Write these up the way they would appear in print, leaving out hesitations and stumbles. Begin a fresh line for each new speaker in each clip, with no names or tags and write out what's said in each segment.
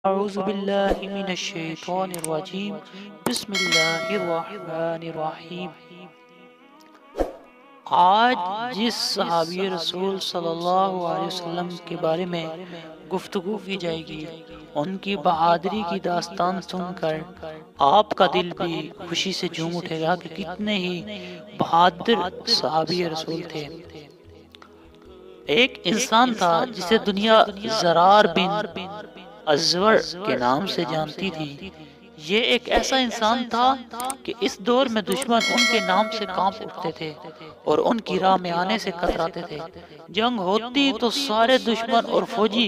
اعوذ باللہ من الشیطان الرجیم بسم اللہ الرحمن الرحیم۔ آج جس صحابی رسول صلی اللہ علیہ وسلم کے بارے میں گفتگو کی جائے گی، ان کی بہادری کی داستان سن کر آپ کا دل بھی خوشی سے جھوم اٹھے گا کہ کتنے ہی بہادر صحابی رسول تھے۔ ایک انسان تھا جسے دنیا زرار بن ازور کے نام سے جانتی تھی۔ یہ ایک ایسا انسان تھا کہ اس دور میں دشمن ان کے نام سے کانپ اٹھتے تھے اور ان کی راہ میں آنے سے کتراتے تھے۔ جنگ ہوتی تو سارے دشمن اور فوجی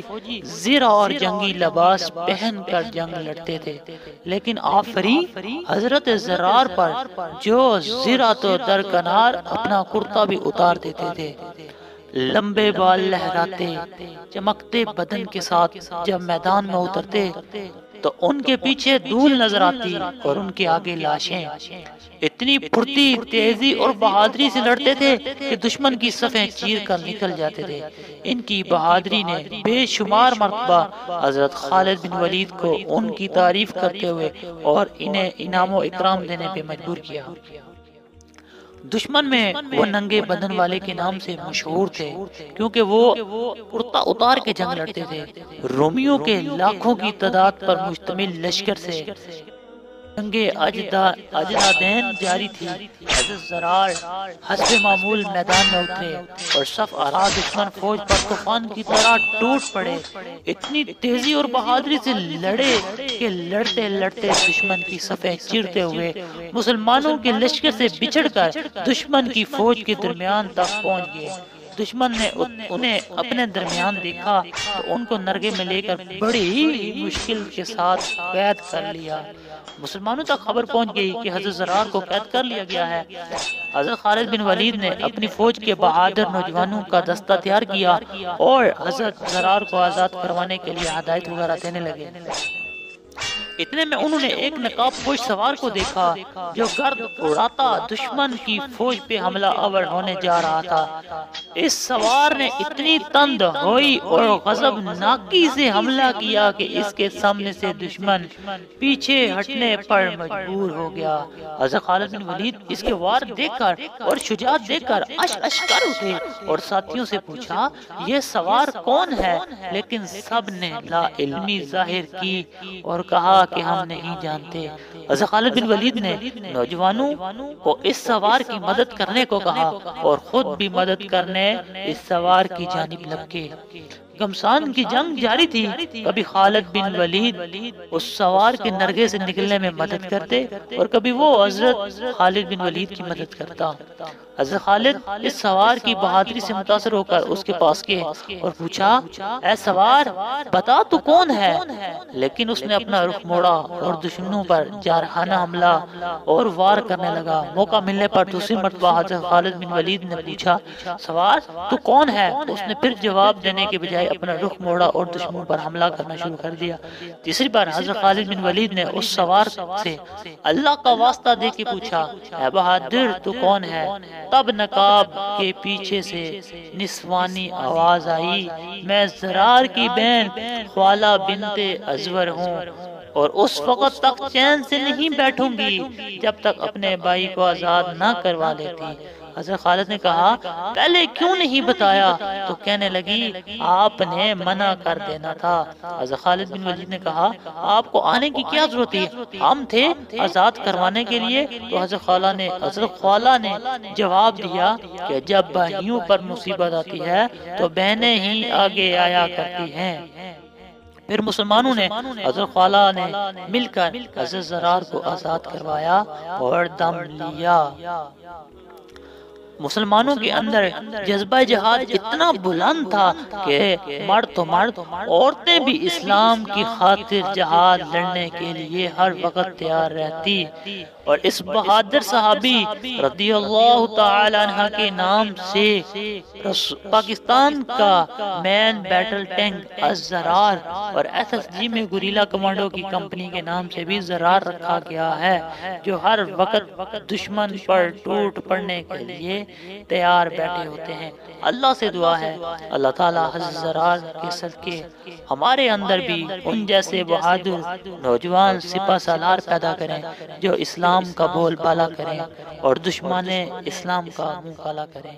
زرہ اور جنگی لباس پہن کر جنگ لڑتے تھے، لیکن آفری حضرت زرار پر جو زرہ تو درکنار اپنا کرتا بھی اتار دیتے تھے۔ لمبے بال لہراتے چمکتے بدن کے ساتھ جب میدان میں اترتے تو ان کے پیچھے دھول نظر آتی اور ان کے آگے لاشیں۔ اتنی پھرتی، تیزی اور بہادری سے لڑتے تھے کہ دشمن کی صفیں چیر کر نکل جاتے تھے۔ ان کی بہادری نے بے شمار مرتبہ حضرت خالد بن ولید کو ان کی تعریف کرتے ہوئے اور انہیں انعام و اکرام دینے پہ مجبور کیا۔ دشمن میں وہ ننگے بدن والے کے نام سے مشہور تھے کیونکہ وہ کرتا اتار کے جنگ لڑتے تھے۔ رومیوں کے لاکھوں کی تعداد پر مشتمل لشکر سے جنگِ اجدادین جاری تھی۔ حضرت زرار حسب معمول میدان میں اترے اور صف آرا دشمن فوج پر طوفان کی طرح ٹوٹ پڑے۔ اتنی تیزی اور بہادری سے لڑے کہ لڑتے لڑتے دشمن کی صفیں چیرتے ہوئے مسلمانوں کے لشکر سے بچھڑ کر دشمن کی فوج کے درمیان تک پہنچ گئے۔ دشمن نے انہیں اپنے درمیان دیکھا تو ان کو نرگے میں لے کر بڑی مشکل کے ساتھ قید کر لیا۔ مسلمانوں تک خبر پہنچ گئی کہ حضرت زرار کو قید کر لیا گیا ہے۔ حضرت خالد بن ولید نے اپنی فوج کے بہادر نوجوانوں کا دستہ تیار کیا اور حضرت زرار کو آزاد کروانے کے لیے ہدایت وغیرہ دینے لگے۔ اتنے میں انہوں نے ایک نقاب پوش سوار کو دیکھا جو گرد اڑاتا دشمن کی فوج پہ حملہ آور ہونے جا رہا تھا۔ اس سوار نے اتنی تند ہوئی اور غضبناکی سے حملہ کیا کہ اس کے سامنے سے دشمن پیچھے ہٹنے پر مجبور ہو گیا۔ حضرت خالد بن ولید اس کے وار دیکھ کر اور شجاعت دیکھ کر اش اش کر اٹھے اور ساتھیوں سے پوچھا یہ سوار کون ہے، لیکن سب نے لا علمی ظاہر کی اور کہا کہ ہم نہیں جانتے۔ حضرت خالد بن ولید نے نوجوانوں کو اس سوار کی مدد کرنے کو کہا اور خود بھی مدد کرنے اس سوار کی جانب لپکے۔ گھمسان کی جنگ جاری تھی، کبھی خالد بن ولید اس سوار کے نرگے سے نکلنے میں مدد کرتے اور کبھی وہ حضرت خالد بن ولید کی مدد کرتا۔ حضرت خالد اس سوار کی بہادری سے متاثر ہو کر اس کے پاس گئے اور پوچھا اے سوار بتا تو کون ہے، لیکن اس نے اپنا رخ موڑا اور دشمنوں پر جارحانہ حملہ اور وار کرنے لگا۔ موقع ملنے پر دوسری مرتبہ حضرت خالد بن ولید نے پوچھا سوار تو کون ہے، اس نے پھر جواب دینے کے بجائے اپنا رخ موڑا اور دشمنوں پر حملہ کرنا شروع کر دیا۔ تیسری بار حضرت خالد بن ولید نے اس سوار سے اللہ کا واسطہ دے کے پوچھا اے بہادر تو کون ہے، تب نقاب کے پیچھے سے نسوانی آواز آئی میں زرار کی بہن خوالہ بنت ازور ہوں اور اس وقت تک چین سے نہیں بیٹھوں گی جب تک اپنے بھائی کو آزاد نہ کروا لیتی۔ حضرت خالد نے کہا پہلے کیوں نہیں بتایا، تو کہنے لگی آپ نے منع کر دینا تھا۔ حضرت خالد بن ولید نے کہا آپ کو آنے کی کیا ضرورت تھی، ہم تھے آزاد کروانے کے لیے۔ تو حضرت خوالہ نے جواب دیا کہ جب بھائیوں پر مصیبت آتی ہے تو بہنیں ہی آگے آیا کرتی ہیں۔ پھر مسلمانوں نے حضرت خوالہ نے مل کر حضرت زرار کو آزاد کروایا اور دم لیا۔ مسلمانوں کے اندر جذبہ جہاد اتنا بلند تھا کہ مرد تو مرد، عورتیں بھی اسلام کی خاطر جہاد لڑنے کے لیے ہر وقت تیار رہتی۔ اور اس بہادر صحابی رضی اللہ تعالی عنہ کے نام سے پاکستان کا مین بیٹل ٹینک الزرار اور SSG میں گوریلا کمانڈو کی کمپنی کے نام سے بھی زرار رکھا گیا ہے، جو ہر وقت دشمن پر ٹوٹ پڑنے کے لیے تیار بیٹھے ہوتے ہیں۔ اللہ سے دعا ہے اللہ تعالیٰ حضرات کے صدقے ہمارے اندر بھی ان جیسے بہادر نوجوان سپہ سالار پیدا کریں جو اسلام کا بول بالا کریں اور دشمن اسلام کا منہ کالا کریں۔